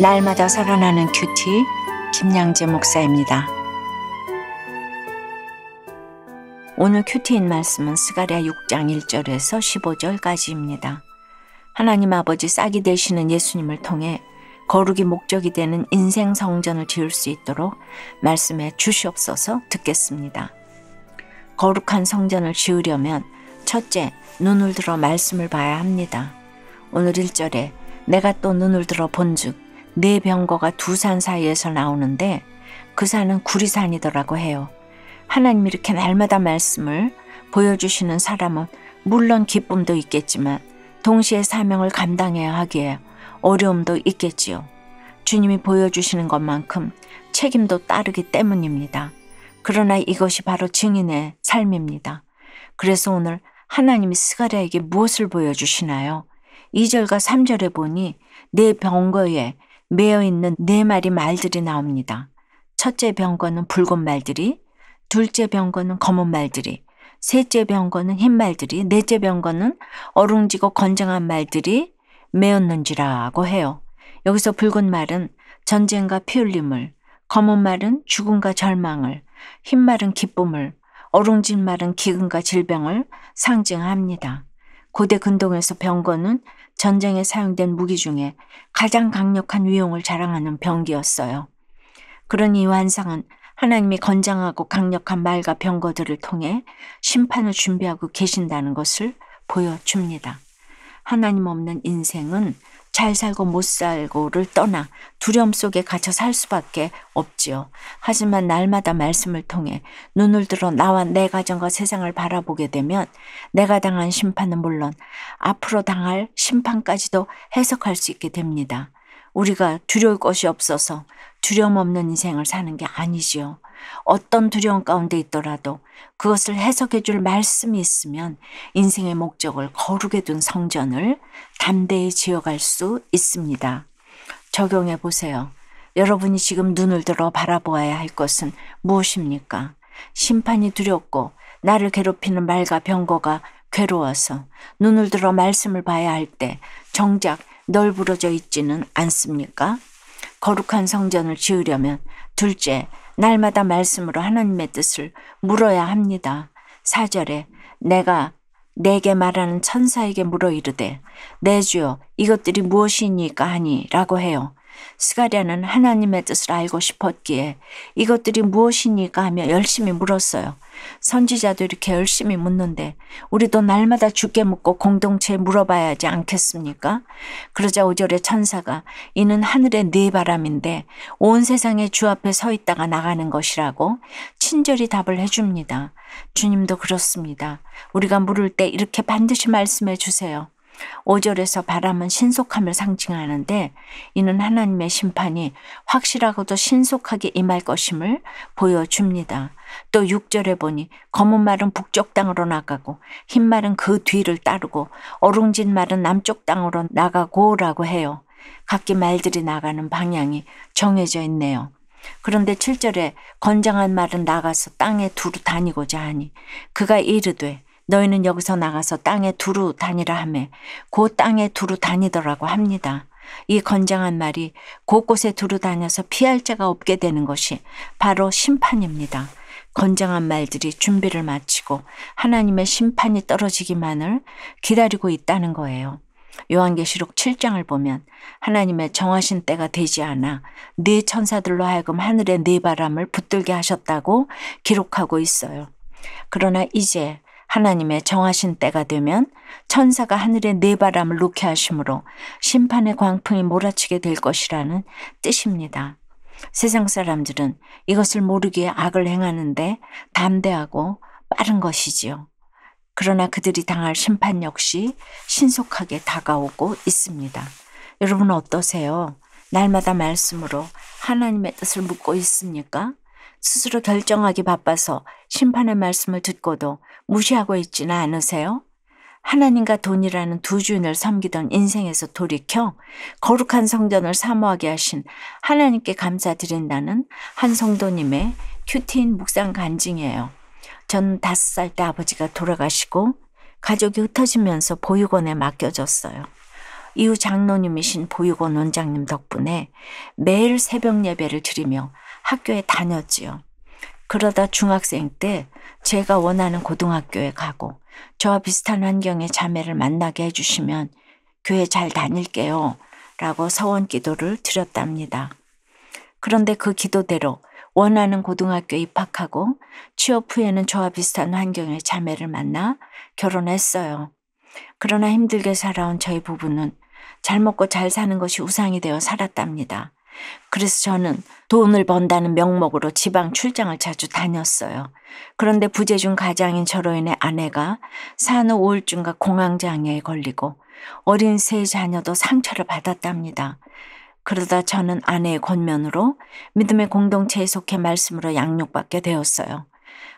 날마다 살아나는 큐티 김양재 목사입니다. 오늘 큐티인 말씀은 스가랴 6장 1절에서 15절까지입니다. 하나님 아버지 싹이 되시는 예수님을 통해 거룩이 목적이 되는 인생 성전을 지을 수 있도록 말씀해 주시옵소서. 듣겠습니다. 거룩한 성전을 지으려면 첫째, 눈을 들어 말씀을 봐야 합니다. 오늘 1절에 내가 또 눈을 들어 본즉 네 병거가 두 산 사이에서 나오는데 그 산은 구리산이더라고 해요. 하나님이 이렇게 날마다 말씀을 보여주시는 사람은 물론 기쁨도 있겠지만 동시에 사명을 감당해야 하기에 어려움도 있겠지요. 주님이 보여주시는 것만큼 책임도 따르기 때문입니다. 그러나 이것이 바로 증인의 삶입니다. 그래서 오늘 하나님이 스가랴에게 무엇을 보여주시나요? 2절과 3절에 보니 네 병거에 매어 있는 네 마리 말들이 나옵니다. 첫째 병거는 붉은 말들이, 둘째 병거는 검은 말들이, 셋째 병거는 흰 말들이, 넷째 병거는 어룽지고 건장한 말들이 매었는지라고 해요. 여기서 붉은 말은 전쟁과 피 흘림을, 검은 말은 죽음과 절망을, 흰 말은 기쁨을, 어룽진 말은 기근과 질병을 상징합니다. 고대 근동에서 병거는 전쟁에 사용된 무기 중에 가장 강력한 위용을 자랑하는 병기였어요. 그러니 이 환상은 하나님이 건장하고 강력한 말과 병거들을 통해 심판을 준비하고 계신다는 것을 보여줍니다. 하나님 없는 인생은 잘 살고 못 살고를 떠나 두려움 속에 갇혀 살 수밖에 없지요. 하지만 날마다 말씀을 통해 눈을 들어 나와 내 가정과 세상을 바라보게 되면 내가 당한 심판은 물론 앞으로 당할 심판까지도 해석할 수 있게 됩니다. 우리가 두려울 것이 없어서 두려움 없는 인생을 사는 게 아니지요. 어떤 두려움 가운데 있더라도 그것을 해석해 줄 말씀이 있으면 인생의 목적을 거룩에 둔 성전을 담대히 지어갈 수 있습니다. 적용해 보세요. 여러분이 지금 눈을 들어 바라보아야 할 것은 무엇입니까? 심판이 두렵고 나를 괴롭히는 말과 병거가 괴로워서 눈을 들어 말씀을 봐야 할 때 정작 널브러져 있지는 않습니까? 거룩한 성전을 지으려면 둘째, 날마다 말씀으로 하나님의 뜻을 물어야 합니다. 4절에 내가 내게 말하는 천사에게 물어 이르되 내 주여 이것들이 무엇이니까 하니 라고 해요. 스가랴는 하나님의 뜻을 알고 싶었기에 이것들이 무엇이니까 하며 열심히 물었어요. 선지자도 이렇게 열심히 묻는데 우리도 날마다 주께 묻고 공동체에 물어봐야 하지 않겠습니까? 그러자 5절에 천사가 이는 하늘의 네 바람인데 온 세상에 주 앞에 서 있다가 나가는 것이라고 친절히 답을 해줍니다. 주님도 그렇습니다. 우리가 물을 때 이렇게 반드시 말씀해 주세요. 5절에서 바람은 신속함을 상징하는데 이는 하나님의 심판이 확실하고도 신속하게 임할 것임을 보여줍니다. 또 6절에 보니 검은 말은 북쪽 땅으로 나가고 흰 말은 그 뒤를 따르고 어룽진 말은 남쪽 땅으로 나가고라고 해요. 각기 말들이 나가는 방향이 정해져 있네요. 그런데 7절에 건장한 말은 나가서 땅에 두루 다니고자 하니 그가 이르되 너희는 여기서 나가서 땅에 두루 다니라 하매 그 땅에 두루 다니더라고 합니다. 이 건장한 말이 곳곳에 두루 다녀서 피할 자가 없게 되는 것이 바로 심판입니다. 건장한 말들이 준비를 마치고 하나님의 심판이 떨어지기만을 기다리고 있다는 거예요. 요한계시록 7장을 보면 하나님의 정하신 때가 되지 않아 네 천사들로 하여금 하늘의 네 바람을 붙들게 하셨다고 기록하고 있어요. 그러나 이제 하나님의 정하신 때가 되면 천사가 하늘에 네 바람을 놓게 하심으로 심판의 광풍이 몰아치게 될 것이라는 뜻입니다. 세상 사람들은 이것을 모르기에 악을 행하는데 담대하고 빠른 것이지요. 그러나 그들이 당할 심판 역시 신속하게 다가오고 있습니다. 여러분 어떠세요? 날마다 말씀으로 하나님의 뜻을 묻고 있습니까? 스스로 결정하기 바빠서 심판의 말씀을 듣고도 무시하고 있지는 않으세요? 하나님과 돈이라는 두 주인을 섬기던 인생에서 돌이켜 거룩한 성전을 사모하게 하신 하나님께 감사드린다는 한 성도님의 큐티인 묵상 간증이에요. 전 5살 때 아버지가 돌아가시고 가족이 흩어지면서 보육원에 맡겨졌어요. 이후 장로님이신 보육원 원장님 덕분에 매일 새벽 예배를 드리며 학교에 다녔지요. 그러다 중학생 때 제가 원하는 고등학교에 가고 저와 비슷한 환경의 자매를 만나게 해주시면 교회 잘 다닐게요 라고 서원 기도를 드렸답니다. 그런데 그 기도대로 원하는 고등학교에 입학하고 취업 후에는 저와 비슷한 환경의 자매를 만나 결혼했어요. 그러나 힘들게 살아온 저희 부부는 잘 먹고 잘 사는 것이 우상이 되어 살았답니다. 그래서 저는 돈을 번다는 명목으로 지방 출장을 자주 다녔어요. 그런데 부재중 가장인 저로 인해 아내가 산후 우울증과 공황장애에 걸리고 어린 세 자녀도 상처를 받았답니다. 그러다 저는 아내의 권면으로 믿음의 공동체에 속해 말씀으로 양육받게 되었어요.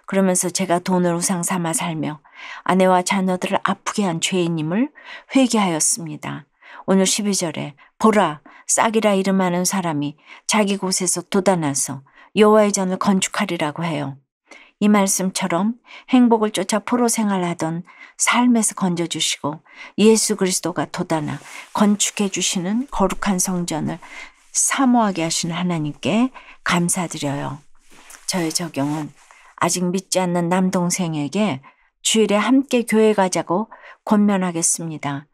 그러면서 제가 돈을 우상 삼아 살며 아내와 자녀들을 아프게 한 죄인임을 회개하였습니다. 오늘 12절에 보라 싹이라 이름하는 사람이 자기 곳에서 돋아나서 여호와의 전을 건축하리라고 해요. 이 말씀처럼 행복을 쫓아 포로 생활하던 삶에서 건져주시고 예수 그리스도가 돋아나 건축해 주시는 거룩한 성전을 사모하게 하시는 하나님께 감사드려요. 저의 적용은 아직 믿지 않는 남동생에게 주일에 함께 교회 가자고 권면하겠습니다.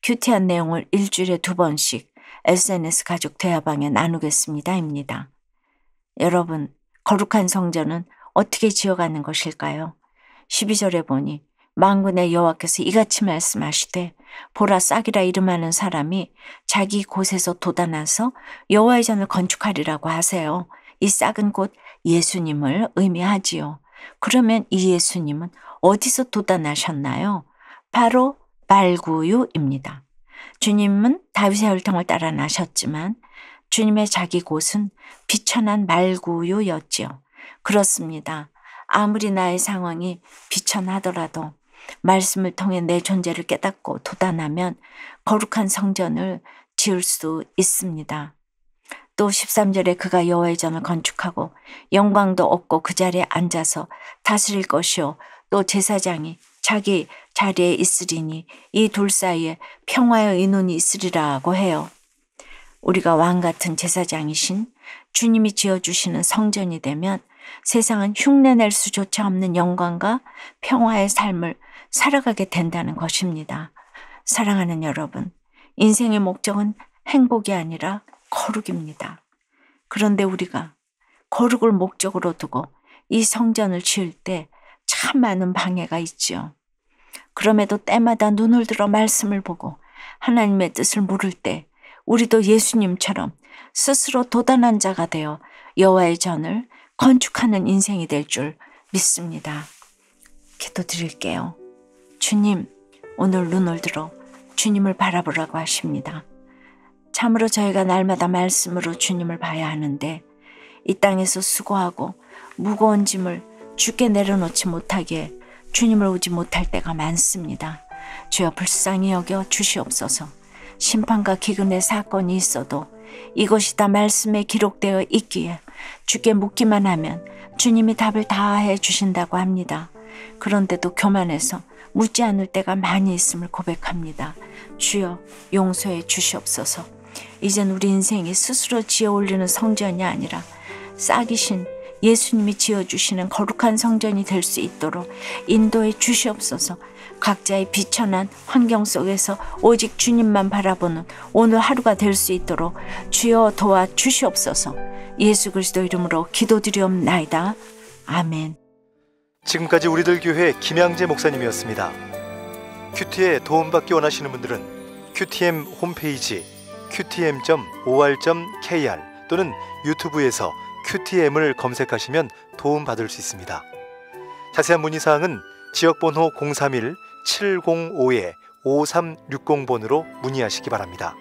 큐티한 내용을 일주일에 2번씩 SNS 가족 대화방에 나누겠습니다. 입니다. 여러분, 거룩한 성전은 어떻게 지어가는 것일까요? 12절에 보니 만군의 여호와께서 이같이 말씀하시되 보라 싹이라 이름하는 사람이 자기 곳에서 돋아나서 여호와의 전을 건축하리라고 하세요. 이 싹은 곧 예수님을 의미하지요. 그러면 이 예수님은 어디서 돋아나셨나요? 바로 말구유입니다. 주님은 다윗의 혈통을 따라 나셨지만 주님의 자기 곳은 비천한 말구유였지요. 그렇습니다. 아무리 나의 상황이 비천하더라도 말씀을 통해 내 존재를 깨닫고 돋아나면 거룩한 성전을 지을 수 있습니다. 또 13절에 그가 여호와의 전을 건축하고 영광도 없고 그 자리에 앉아서 다스릴 것이요 또 제사장이 자기 자리에 있으리니 이 둘 사이에 평화의 의논이 있으리라고 해요. 우리가 왕 같은 제사장이신 주님이 지어주시는 성전이 되면 세상은 흉내낼 수조차 없는 영광과 평화의 삶을 살아가게 된다는 것입니다. 사랑하는 여러분, 인생의 목적은 행복이 아니라 거룩입니다. 그런데 우리가 거룩을 목적으로 두고 이 성전을 지을 때 참 많은 방해가 있지요. 그럼에도 때마다 눈을 들어 말씀을 보고 하나님의 뜻을 물을 때 우리도 예수님처럼 스스로 도단한 자가 되어 여호와의 전을 건축하는 인생이 될 줄 믿습니다. 기도드릴게요. 주님, 오늘 눈을 들어 주님을 바라보라고 하십니다. 참으로 저희가 날마다 말씀으로 주님을 봐야 하는데 이 땅에서 수고하고 무거운 짐을 주께 내려놓지 못하기에 주님을 오지 못할 때가 많습니다. 주여 불쌍히 여겨 주시옵소서. 심판과 기근의 사건이 있어도 이것이 다 말씀에 기록되어 있기에 주께 묻기만 하면 주님이 답을 다해 주신다고 합니다. 그런데도 교만해서 묻지 않을 때가 많이 있음을 고백합니다. 주여 용서해 주시옵소서. 이젠 우리 인생이 스스로 지어 올리는 성전이 아니라 싹이신 예수님이 지어주시는 거룩한 성전이 될 수 있도록 인도해 주시옵소서. 각자의 비천한 환경 속에서 오직 주님만 바라보는 오늘 하루가 될 수 있도록 주여 도와 주시옵소서. 예수 그리스도 이름으로 기도드리옵나이다. 아멘. 지금까지 우리들 교회 김양재 목사님이었습니다. 큐티에 도움받기 원하시는 분들은 QTM 홈페이지 qtm.or.kr 또는 유튜브에서 QTM을 검색하시면 도움받을 수 있습니다. 자세한 문의사항은 지역번호 031-705-5360번으로 문의하시기 바랍니다.